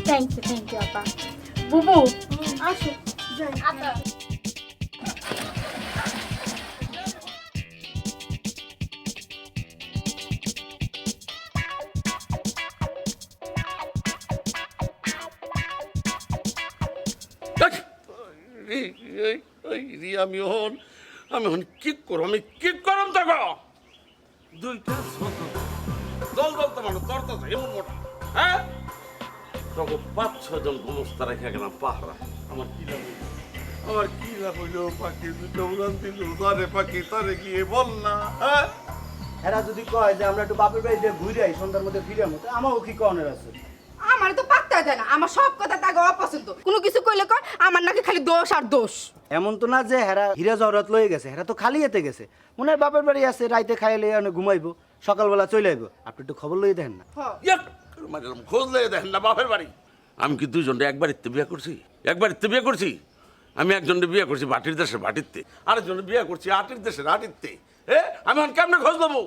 Thank you আপা। বুবু আসো যাই। আচ্ছা আমি হন কি করো আমি কি করম দেখো দুইটা ছোট দল দল তো মানুষ তর তো এমন মোটা হ্যাঁ তখন 5-6 জন গোমস্তা রেখে গেলাম পাহারা আমার কি লাভ হইলো? আমার কি লাভ হইলো পাখি দুটো উড়ান দিল তারে পাখি তারে গিয়ে বল না হ্যাঁ এরা যদি কয় যে আমরা একটু বাপের বাড়িতে ঘুরে আই সন্ধ্যার মধ্যে ফিরে মতো আমারও কি কনের আছে। আমার তো পাত্তা দেয় না, আমার সব কথা তাকে অপছন্দ। কোনো কিছু কইলে কয় আমার নাকি খালি দোষ আর দোষ। এমন তো না যে হেরা হীরা জহরত লয়ে গেছে, হেরা তো খালি এতে গেছে। মনে হয় বাপের বাড়ি আছে, রাইতে খাইলে ঘুমাইবো, সকালবেলা চলে আইবো। আপনি একটু খবর লই দেখেন না। খোঁজ লেগে দেখেন না বাপের বাড়ি। আমি কি দুইজনটা একবারিতে বিয়ে করছি? একবারিতে বিয়ে করছি? আমি একজনকে বিয়ে করছি বাটির দেশে বাটিতে, আরেকজনকে বিয়ে করছি আটির দেশের আটিতে। আমি কেমনে খোঁজ দেবো?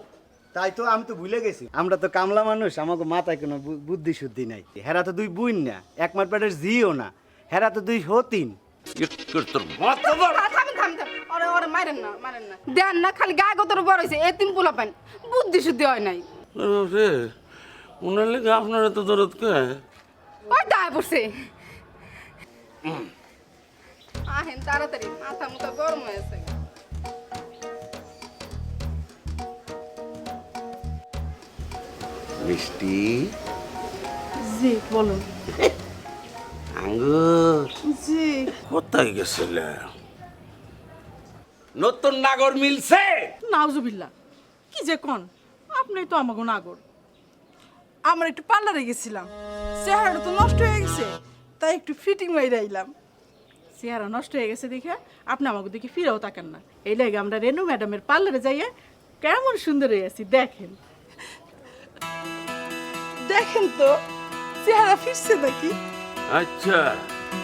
তাই তো আমি তো ভুলে গেছি, আমরা তো কামলা মানুষ, আমাকে মাথায় কোনো বুদ্ধি শুদ্ধি নাই। হেরা তো দুই বুইন না, এক মার পেটের জিও না, হেরা তো দুই হতিন। ওরে মারেন না, মারেন না। দেন না খালি গায়ে গতর বড় হইছে, এতিম পোলা পান, বুদ্ধি শুদ্ধি হয় নাই। উনার লেগে আপনারা তো দরদ কে ওই দায় পড়ছে। আহেন তাড়াতাড়ি, মাথা মুথা গরম হয়েছে। মিষ্টি জি বলুন। আঙ্গুর জি কোথায় গেছিল? নতুন নাগর মিলছে? নাউজুবিল্লাহ, কি যে কোন, আপনি তো আমাকে নাগর। আমার একটু পার্লারে গেছিলাম, চেহারাটা তো নষ্ট হয়ে গেছে, তাই একটু ফিটিং মাইরা আইলাম। চেহারা নষ্ট হয়ে গেছে দেখে আপনি আমাকে দেখে ফিরেও তাকান না। এই লাগে আমরা রেনু ম্যাডামের পার্লারে যাইয়ে কেমন সুন্দর হয়ে আছি দেখেন। দেখেন তো চেহারা ফিরছে নাকি? আচ্ছা,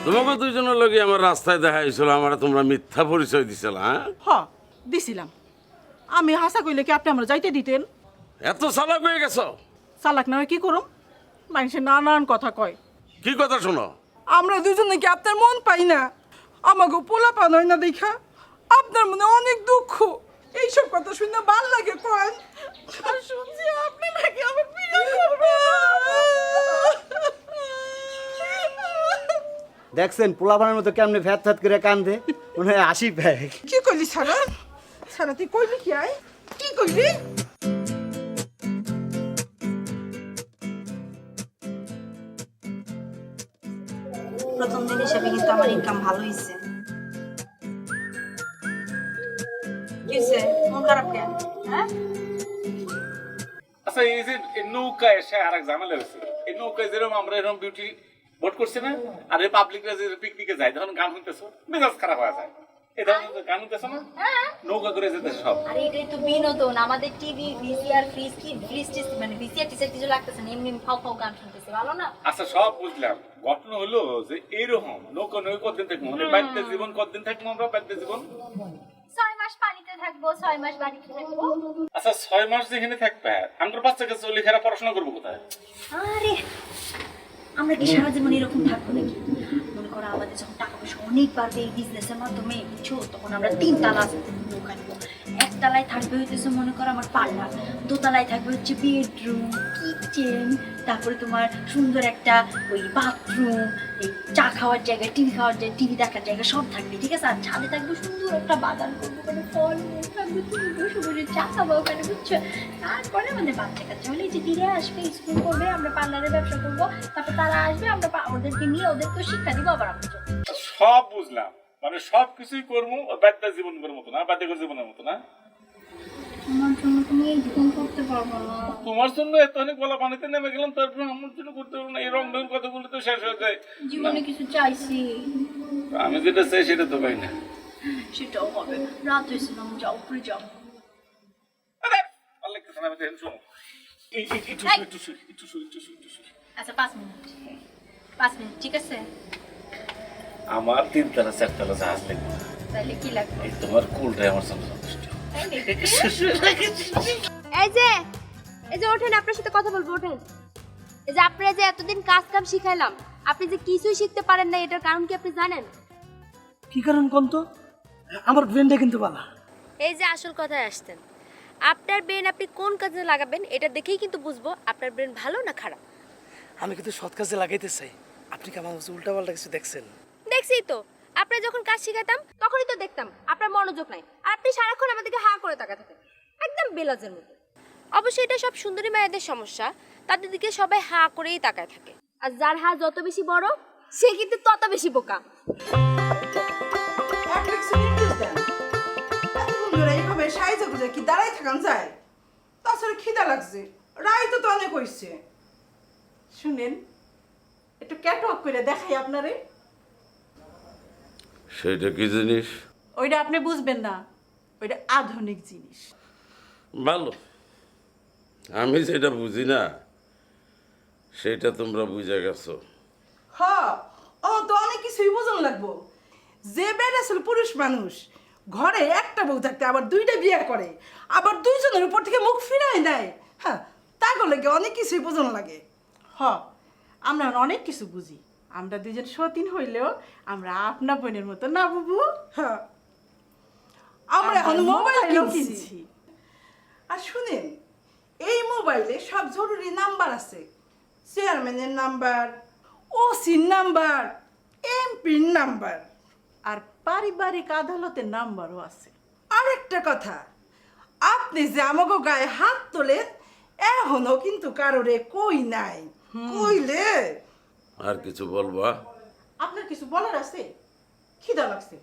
তোমাকে দুইজনের লগে আমার রাস্তায় দেখা হয়েছিল, আমার তোমরা মিথ্যা পরিচয় দিছিল? হ্যাঁ দিছিলাম। আমি হাসা কইলে কি আপনি আমরা যাইতে দিতেন? এত চালাক হয়ে গেছো? চালাক না হয় কি করুম, মানুষের নানান কথা কয়। কি কথা শোনো? আমরা দুজন নাকি আপনার মন পাই না, আমাকে পোলা পান হয় না দেখা আপনার মনে অনেক দুঃখ। এইসব কথা শুনে ভাল লাগে কন। আর শুনছি আপনি নাকি আমার বিয়ে করবেন। দেখছেন পোলাপানের মতো কেমনে ফ্যাত ফ্যাত করে কান্দে, মনে হয় হাসি পায়। কি কইলি সারা? সারা তুই কইলি কি আয়? কি কইলি? প্রথম দিন হিসেবে কিন্তু আমার ইনকাম ভালো হয়েছে। মন খারাপ কেন? হ্যাঁ আচ্ছা, এই যে নৌকায় এসে আর এক ঝামেলা হয়েছে। এই নৌকায় যেরকম আমরা এরকম বিউটি ভোট করছি না, আর এই পাবলিকরা যে পিকনিকে যায় তখন গান শুনতেছো, মেজাজ খারাপ হয়ে যায়। এই ধরনের গান শুনতেছো না, নৌকা করে যেতে সব। আরে এটাই তো বিনোদন। আমাদের টিভি ভিসিআর ফ্রিজ কি ফ্রিজ মানে ভিসিআর টিসের কিছু লাগতেছে না, এমনি ফাও ফাও গান শুনতেছে, ভালো না? আচ্ছা সব বুঝলাম, ঘটনা হলো যে এইরকম নৌকা নৌ কতদিন থাকবো, মানে বাড়িতে জীবন কতদিন থাকবো আমরা, বাড়িতে জীবন 6 মাস পানিতে থাকবো, 6 মাস বাড়িতে থাকবো। আচ্ছা 6 মাস যেখানে থাকবে, আমরা বাচ্চাকে লেখারা পড়াশোনা করবো কোথায়? আরে আমরা কি সারা জীবন এরকম থাকবো নাকি? মনে করো আমাদের যখন টাকা পয়সা অনেক বাড়বে এই বিজনেসের মাধ্যমে, বুঝছো, তখন আমরা 3 তালা নৌকা নিবো। 1 তালায় থাকবে হইতেছে মনে করো আমার পার্লার, 2 তালায় থাকবে হচ্ছে বেডরুম, কিচেন, তারপরে তোমার সুন্দর একটা ওই বাথরুম, এই চা খাওয়ার জায়গা, টিভি খাওয়ার জায়গা, টিভি দেখার জায়গা সব থাকবে, ঠিক আছে? আর ছাদে থাকবে সুন্দর একটা বাগান করবো, ওখানে ফল থাকবে, তুমি বসে বসে চা খাবো ওখানে, বুঝছো? তারপরে আমাদের বাচ্চা কাচ্চা হলে যে দিনে আসবে, স্কুল করবে, আমরা পার্লারের ব্যবসা করবো, তারপর তারা আসবে, আমরা ওদেরকে নিয়ে ওদেরকে শিক্ষা দিব আবার আমরা চলবো। সব বুঝলাম, মানে সব কিছুই করবো বাদ্যা জীবনের মতো না, বাদ্যকর জীবনের মতো না। আমার জন্য তুমি এই জীবন করতে পারবো না। তোমার জন্য এত অনেক বলা পানিতে নেমে গেলাম, তারপরে আমার জন্য করতে পারবো না। এই রং ঢং কথাগুলো তো শেষ হয়ে যায়। জীবনে কিছু চাইছি, আমি যেটা চাই সেটা তো পাই না। সেটাও হবে। রাত হয়েছিলাম, যাও উপরে যাও। আচ্ছা 5 মিনিট, 5 মিনিট, ঠিক আছে? আমার 3 তালা 4 তালা জাহাজ লাগবে। তাহলে কি লাগবে? এই তোমার কুলটাই আমার জন্য যথেষ্ট। এই যে ওঠেন, আপনার সাথে কথা বলবো, ওঠেন। এই যে আপনারা যে এতদিন কাজ কাম শিখাইলাম, আপনি যে কিছুই শিখতে পারেন না এটার কারণ কি আপনি জানেন? কি কারণ কোন তো? আমার ব্রেনটা কিন্তু বালা। এই যে আসল কথায় আসতেন, আপনার ব্রেন আপনি কোন কাজে লাগাবেন এটা দেখেই কিন্তু বুঝবো আপনার ব্রেন ভালো না খারাপ। আমি কিন্তু সৎ কাজে লাগাইতে চাই। আপনি কি আমার উল্টা পাল্টা কিছু দেখছেন? দেখছি তো, আপনার যখন কাজ শিখাতাম তখনই তো দেখতাম আপনার মনোযোগ নাই, আর আপনি সারাক্ষণ আমাদেরকে হা করে তাকাতে থাকেন, একদম বেলাজের মতো। অবশ্যই এটা সব সুন্দরী মায়েদের সমস্যা, তাদের দিকে সবাই হা করেই তাকায় থাকে, আর যার হা যত বেশি বড় সে কিন্তু তত বেশি বোকা। এক কিছু নির্দেশ দেন। এতক্ষণ ধরে এইভাবে সাইজে গুজে কি দাঁড়াই থাকান যায়? তাছাড়া খিদা লাগছে, রাই তো অনেক হইছে। শুনেন, একটু ক্যাটওয়াক করে দেখাই আপনারে। সেইটা কি জিনিস? ওইটা আপনি বুঝবেন না, ওইটা আধুনিক জিনিস। ভালো, আমি যেটা বুঝি না সেটা তোমরা বুঝে গেছো। হ, ও তো অনেক কিছুই বোঝন লাগবো। যে বেড আসলে পুরুষ মানুষ, ঘরে একটা বউ থাকতে আবার দুইটা বিয়ে করে, আবার দুইজনের উপর থেকে মুখ ফিরাই নেয়, হ্যাঁ, তা করলে কি অনেক কিছুই বোঝন লাগে। হ, আমরা অনেক কিছু বুঝি। আমরা দুজন সতীন হইলেও আমরা আপনা বোনের মতো না বুবু। হ্যাঁ, আমরা এখন মোবাইল কিনছি। আর শুনেন, এই মোবাইলে সব জরুরি নাম্বার আছে। চেয়ারম্যানের নাম্বার, ওসির নাম্বার, এমপির নাম্বার, আর পারিবারিক আদালতের নাম্বারও আছে। আরেকটা কথা, আপনি যে আমাকে গায়ে হাত তোলেন এখনো কিন্তু কারোরে কই নাই। কইলে আর কিছু বলবা? আপনার কিছু বলার আছে? খিদা লাগছে,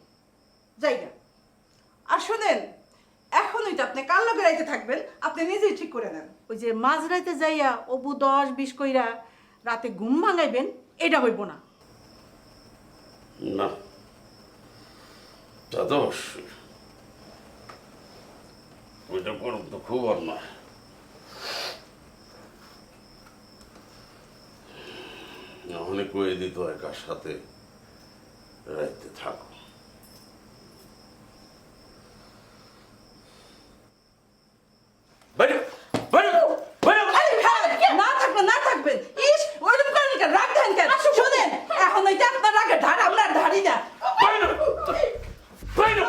জায়গা। আর শোনেন, এখনই তো আপনি কাল লগে রাইতে থাকবেন, আপনি নিজেই ঠিক করে নেন। ওই যে মাঝরাইতে যাইয়া অবু 10-20 কইরা রাতে ঘুম ভাঙাইবেন, এটা হইব না। না, তা তো অবশ্যই। ওইটা করুন তো খুব অন্যায়। অনেক কয়ে দিত একার সাথে রাইতে থাকো। বাইরে, বাইরে, বাইরে। না থাকবেন, না থাকবেন। ইস, ওইরকম করেন কেন? রাগ দেন কেন? শোনেন, এখন ওইটা আপনার রাগের ধার, আমরা আর ধারি না। বাইরে, বাইরে।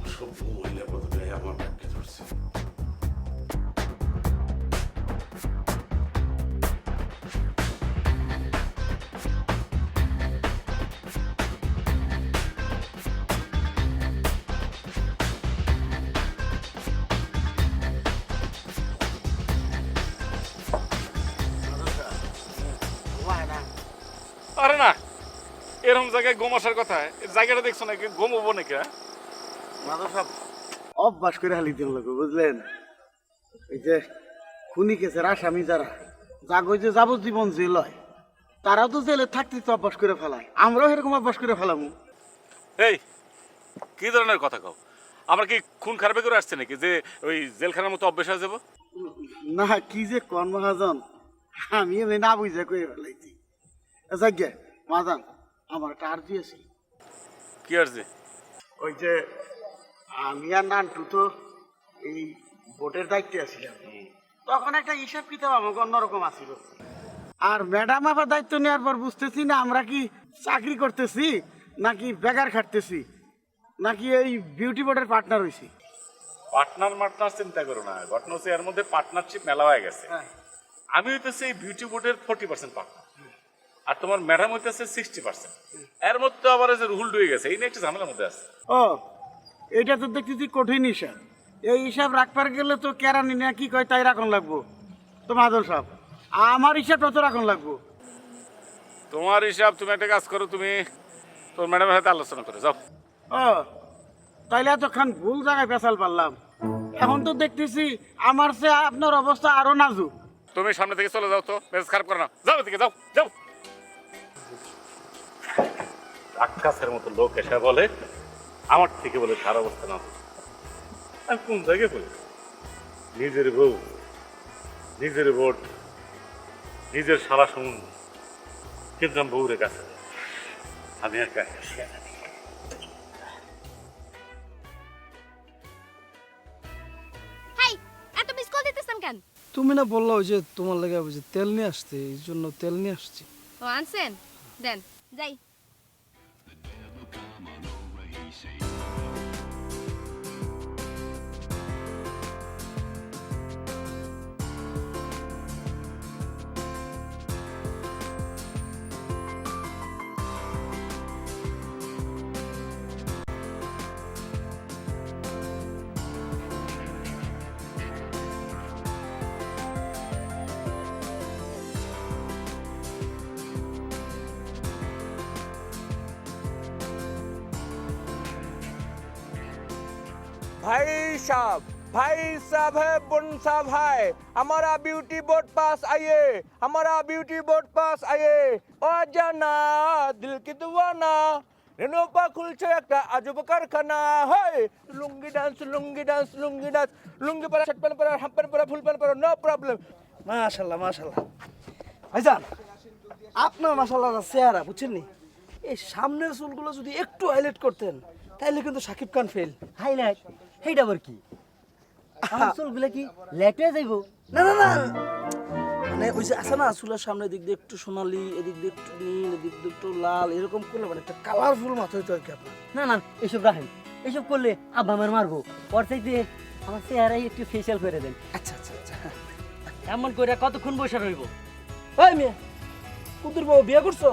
অসভ্য মহিলা পদটাই আমার ব্যাগকে ধরছে। আরে না, এরকম জায়গায় ঘুম আসার কথা, এই জায়গাটা দেখছো নাকি? ঘুম হবো নাকি? মাধব সাহেব অভ্যাস করে হালি দিন লোক, বুঝলেন? এই যে খুনি কেসের আসামি যারা জাগো যে যাবজ্জীবন জেল হয়, তারাও তো জেলে থাকতে তো অভ্যাস করে ফেলায়, আমরাও এরকম অভ্যাস করে ফেলামু। এই কি ধরনের কথা কও? আমরা কি খুন খারাপে করে আসছে নাকি যে ওই জেলখানার মতো অভ্যাস হয়ে যাবো? না, কি যে কন মহাজন, আমি এমনি না বুঝে কয়ে ফেলাইছি। যাজ্ঞা মহাজন, আমার একটা আর্জি আছে। কি আর যে? ওই যে আমি আর নান্টু তো এই ভোটের দায়িত্বে আছিলাম, তখন একটা হিসাব কিতাব আমাকে অন্যরকম আছিল। আর ম্যাডাম আবার দায়িত্ব নেওয়ার পর বুঝতেছি না আমরা কি চাকরি করতেছি নাকি বেকার খাটতেছি, নাকি এই বিউটি বোর্ডের পার্টনার হয়েছি। পার্টনার চিন্তা করো না, ঘটনা হচ্ছে এর মধ্যে পার্টনারশিপ মেলা হয়ে গেছে। আমি হইতেছে এই বিউটি বোর্ডের 40% পার্টনার, আর তোমার ম্যাডাম হইতেছে 60%। এর মধ্যে আবার যে রুল ডুয়ে গেছে, এই নিয়ে একটা ঝামেলার মধ্যে আছে। ও, এটা তো দেখতেছি কঠিন হিসাব। এই হিসাব রাখবার গেলে তো কেরানি না কি কয় তাই রাখন লাগবো। তো মাদল সাহেব, আমার হিসাবটা তো রাখন লাগবো। তোমার হিসাব, তুমি একটা কাজ করো, তুমি তোর ম্যাডামের সাথে আলোচনা করে যাও। ও, তাইলে এতক্ষণ ভুল জায়গায় পেশাল পারলাম। এখন তো দেখতেছি আমার সে আপনার অবস্থা আরো নাজুক। তুমি সামনে থেকে চলে যাও তো, মেজাজ খারাপ করো না, যাও এদিকে যাও যাও। রাক্ষসের মতো লোক এসে বলে আমার থেকে বলে তার অবস্থা না। আমি কোন জায়গায় বলি? নিজের বউ, নিজের ভোট, নিজের সারা সমুদ্র, কিন্তু আমি বউরের কাছে আমি একা হাই, এত মিস কল দিতেছেন কেন? তুমি না বললা ওই যে তোমার লাগে ওই যে তেল নিয়ে আসতে, এই জন্য তেল নিয়ে আসছি। ও আনছেন, দেন যাই। भाई साहब है बुन साहब है, हमारा ब्यूटी बोर्ड पास आइए, हमारा ब्यूटी बोर्ड पास आइए। ओ जाना दिल की दीवाना, रेनोपा खुलছে একটা আজব কারখানা। হয় লুঙ্গি ডান্স লুঙ্গি ডান্স লুঙ্গি ডান্স, লুঙ্গি পরা শার্ট প্যান্ট পরা হাফ প্যান্ট পরা ফুল প্যান্ট পরা, নো প্রবলেম। মাশাল্লাহ মাশাল্লাহ ভাইজান, আপনার মাশাল্লাহ চেহারা বুঝছেন নি, এই সামনের চুলগুলো যদি একটু হাইলাইট করতেন তাহলে কিন্তু সাকিব খান ফেল। হাইলাইট সেইটা আবার কি? আমার চুলগুলা কি লেট হয়ে যাইব? না না না, মানে ওই যে আছে না চুলের সামনের দিক দিয়ে একটু সোনালি, এদিক দিয়ে একটু নীল, এদিক দিয়ে একটু লাল, এরকম করলে মানে একটা কালারফুল মাথা হইতো আর কি আপনার। না না, এসব রাখেন, এসব করলে আব্বা আমার মারবো। ওর চাইতে আমার চেহারাই একটু ফেসিয়াল করে দেন। আচ্ছা আচ্ছা আচ্ছা। এমন করে কতক্ষণ বসে রইব? ওই মেয়ে, কুতুর বউ বিয়ে করছো?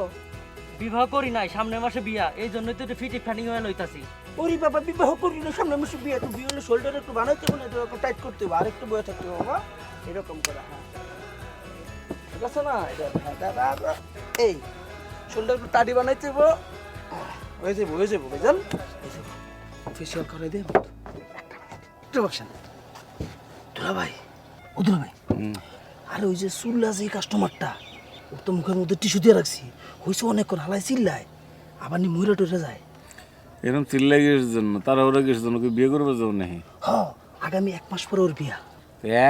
বিবাহ করি নাই, সামনের মাসে বিয়া, এই জন্যই তো একটু ফিটিং ফাটিং হয়ে লইতাছি। ওরে বাবা, বিবাহ করলি না, সামনে মাসে বিয়ে, একটু বিয়ে হলে শোল্ডার একটু বানাইতে হবে না, একটু টাইট করতে হবে, আর একটু বয়ে থাকতে হবে বাবা, এরকম করে। হ্যাঁ ঠিক আছে না, এটা এই শোল্ডার একটু টাডি বানাইতে হবে, হয়ে যাবো বুঝলেন, ফেসিয়াল করে দেব। একটু বসেন দুলা ভাই, ও দুলা ভাই, আরে ওই যে চুল আছে এই কাস্টমারটা, ও তো মুখের মধ্যে টিস্যু দিয়ে রাখছি, হয়েছে অনেকক্ষণ হালাই চিল্লায়, আবার নি মইরা টইরা যায়। এরকম চিল্লাই গেছে জন্য, তারা ওরা গেছে জন্য কি বিয়ে করবে যাও নাকি? হ, আগামী 1 মাস পরে ওর বিয়া।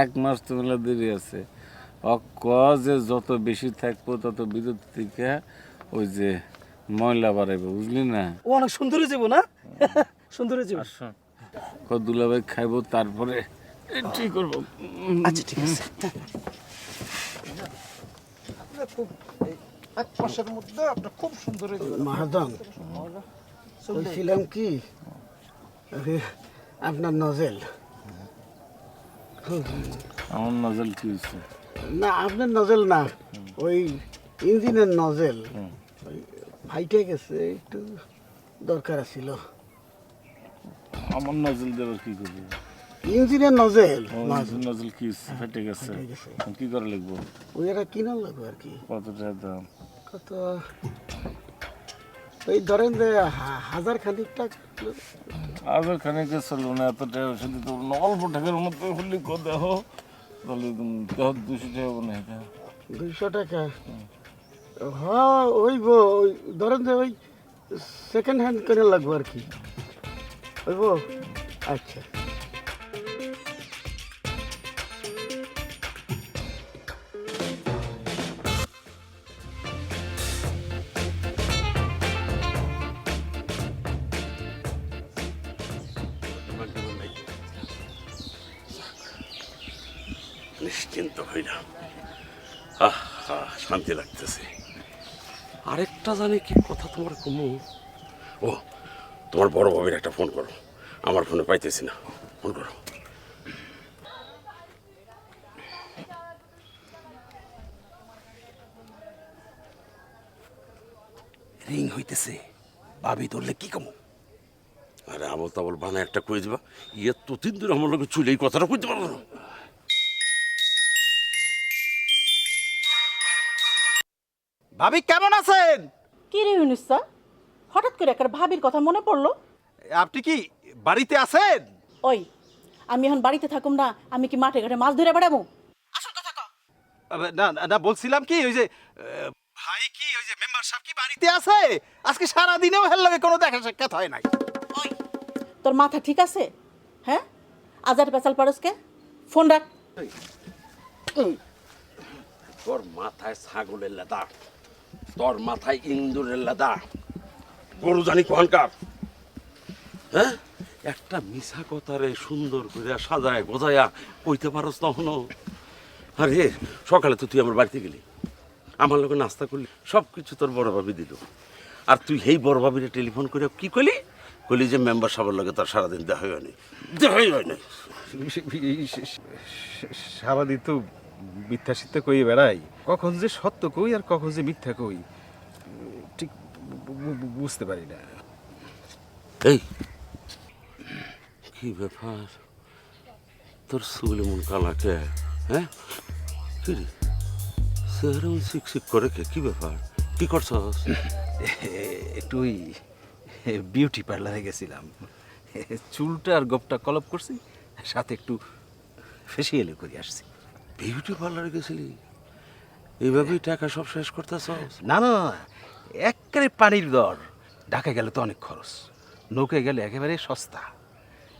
1 মাস তো মেলা দেরি আছে। যে যত বেশি থাকবো তত বিদ্যুৎ থেকে ওই যে ময়লা বাড়াইবে, বুঝলি না? ও অনেক সুন্দর হয়ে যাবো না? সুন্দর হয়ে যাবো। দুলাভাই খাইবো, তারপরে ঠিক করবো। আচ্ছা ঠিক আছে। মাহাদন, বলছিলাম কি, আপনার নজেল। আমার নজল কি হয়েছে? না আপনার নজেল না, ওই ইঞ্জিনের নজেল ওই ফাইটে গেছে, একটু দরকার ছিল। আমার নজল দেবার কি করবো? ইঞ্জিনের নজেল নজল কি ফেটে গেছে, কি করে লিখবো? ওই একটা কিনার লাগবে আর কি। কত টাকা দাম? কত, ওই ধরেন যে 1000 খানিক টাকা। আগে খানিকে চলবো না, এত টাকা শুধু তো অল্প টাকার মধ্যে হলি দেহ, তাহলে 200 টাকা না, এটা 200 টাকা। হ্যাঁ ওই ধরেন যে ওই সেকেন্ড হ্যান্ড কিনে লাগবে আর কি, ওইব। আচ্ছা নিশ্চিন্ত হইলাম, শান্তি লাগতেছে। আরেকটা জানি কি কথা তোমার কমু, ও তোমার বড় ভাবির একটা ফোন করো, আমার ফোনে পাইতেছি না, ফোন করো। রিং হইতেছে, ভাবি ধরলে কি কমু? আরে আবল তাবল বানায় একটা কয়ে দিবা, ইয়ে তো 3 দিন আমার লোকে চলে, এই কথাটা কইতে পারলো না। ভাবি কেমন আছেন? কি রে ইউনুসা, হঠাৎ করে একটা ভাবির কথা মনে পড়লো? আপনি কি বাড়িতে আছেন? ওই আমি এখন বাড়িতে থাকুম না, আমি কি মাঠে ঘাটে মাছ ধরে বেড়াবো? আসল কথা ক। না না, বলছিলাম কি, ওই যে ভাই কি ওই যে মেম্বার সাহেব কি বাড়িতে আছে? আজকে সারা দিনেও হেল লাগে কোনো দেখা সাক্ষাৎ হয় নাই। ওই তোর মাথা ঠিক আছে? হ্যাঁ, আজার পেঁচাল পারসকে ফোন রাখ। তোর মাথায় ছাগলের লেদা, তোর মাথায় ইন্দুরের লেদা, গরু জানি কোহানকার। হ্যাঁ, একটা মিশা কথারে সুন্দর করে সাজায় গোজায়া কইতে পারস তখনও। আরে সকালে তো তুই আমার বাড়িতে গেলি, আমার লোকে নাস্তা করলি, সব কিছু তোর বড় ভাবি দিল। আর তুই এই বড় ভাবিরে টেলিফোন করে কি করলি? কইলি যে মেম্বার সাহেবের লগে তোর সারাদিন দেখা হয়নি, দেখাই হয় নাই। সারাদিন তো মিথ্যা সিদ্ধা কই বেড়াই, কখন যে সত্য কই আর কখন যে মিথ্যা কই ঠিক বুঝতে পারি না। এই কি ব্যাপার, তোর চুল এমন কালা কে? হ্যাঁ কি রে, চেহারা শিক করে কে? কি ব্যাপার, কি করছস? একটু ওই বিউটি পার্লারে গেছিলাম, চুলটা আর গোপটা কলপ করছি, সাথে একটু ফেসিয়ালও করে আসছি। বিউটি পার্লারে গেছিলি? এইভাবেই টাকা সব শেষ করতেছস? না না না, একেবারে পানির দর। ঢাকায় গেলে তো অনেক খরচ, নৌকায় গেলে একেবারে সস্তা।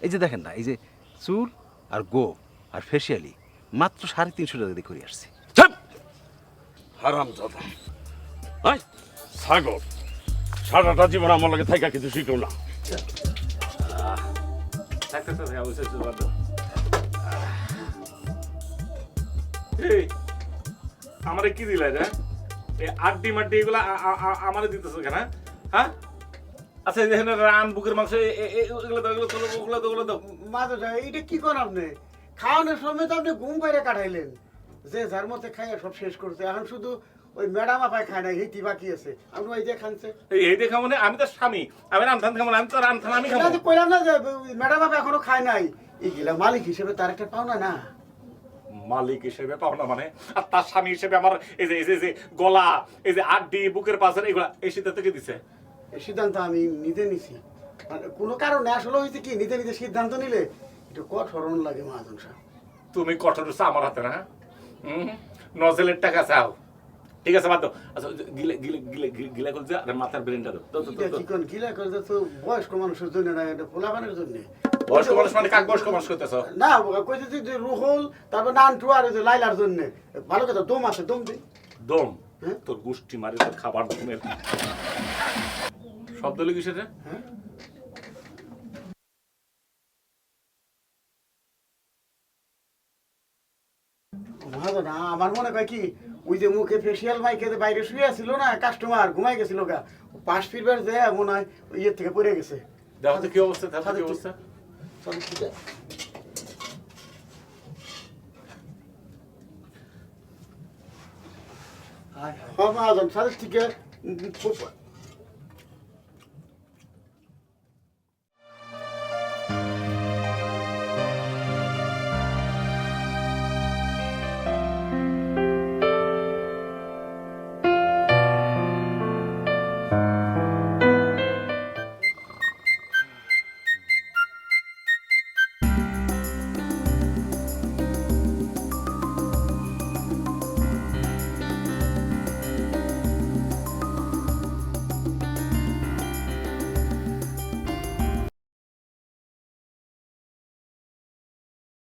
এই যে দেখেন না, এই যে চুল আর গোপ আর ফেসিয়ালি মাত্র 350 টাকা দিয়ে করে আসছি। হারাম দাদা, আই ছাগল, সারাটা জীবন আমার লগে থাইকা কিছু শিখো না। আমারে কি দিলাই রে? এই আড্ডি মাড্ডি এগুলা আমারে দিতেছ কেন? হ্যাঁ আচ্ছা, এখানে রান বুকের মাংস এগুলো দাও, এগুলো তোলো, ওগুলো দাও, ওগুলো দাও। মাদু সাহেব এইটা কি করেন আপনি? খাওয়ানোর সময় তো আপনি ঘুম পাইরে কাটাইলেন, যে যার মধ্যে খাইয়া সব শেষ করছে। এখন শুধু ওই ম্যাডাম আপায় খায় না, হেঁটি বাকি আছে। আপনি ওই যে খানছে, এই দেখা মানে আমি তো স্বামী, আমি রান্ধান খাবো না, আমি তো রান্ধান আমি খাবো। কইলাম না যে ম্যাডাম আপা এখনো খায় নাই, এইগুলা মালিক হিসেবে তার একটা পাওনা না। মালিক হিসেবে পাও না মানে? আর তার স্বামী হিসেবে আমার এই যে এই যে গলা, এই যে আড্ডি বুকের পাশের এগুলা এই সিদ্ধান্ত থেকে দিছে? এই সিদ্ধান্ত আমি নিজে নিছি। মানে কোনো কারণে আসলে হয়েছে কি, নিজে নিজে সিদ্ধান্ত নিলে একটু কঠোর লাগে মহাজন সাহেব। তুমি কঠোর হচ্ছে আমার হাতে না? নজেলের টাকা চাও, ঠিক আছে বাদ দাও। আচ্ছা গিলে গিলে গিলে গিলা করছে আর মাথার ব্রেনটা দাও। কি কোন গিলা করে তো বয়স্ক মানুষের জন্য না, এটা পোলাপানের জন্য। বয়স্ক মানুষ মানে কাক বয়স্ক মানুষ করতেছ? না কইতেছি যে রুহুল, তারপর নানটু আর ওই যে লাইলার জন্য। ভালো কথা, দম আছে, দম দে। দম? হ্যাঁ? তোর গোষ্ঠী মারি, তোর খাবার দমের শব্দ লিখি সেটা। মহাজন আমার মনে হয় কি, ওই যে মুখে ফেসিয়াল মাইকে বাইরে শুয়ে ছিল না, কাস্টমার ঘুমাই গেছিল গা, পাশ ফিরবার যে মনে হয় ইয়ের থেকে পড়ে গেছে। দেখো তো কি অবস্থা, দেখো কি অবস্থা। মহাজন সাথে থেকে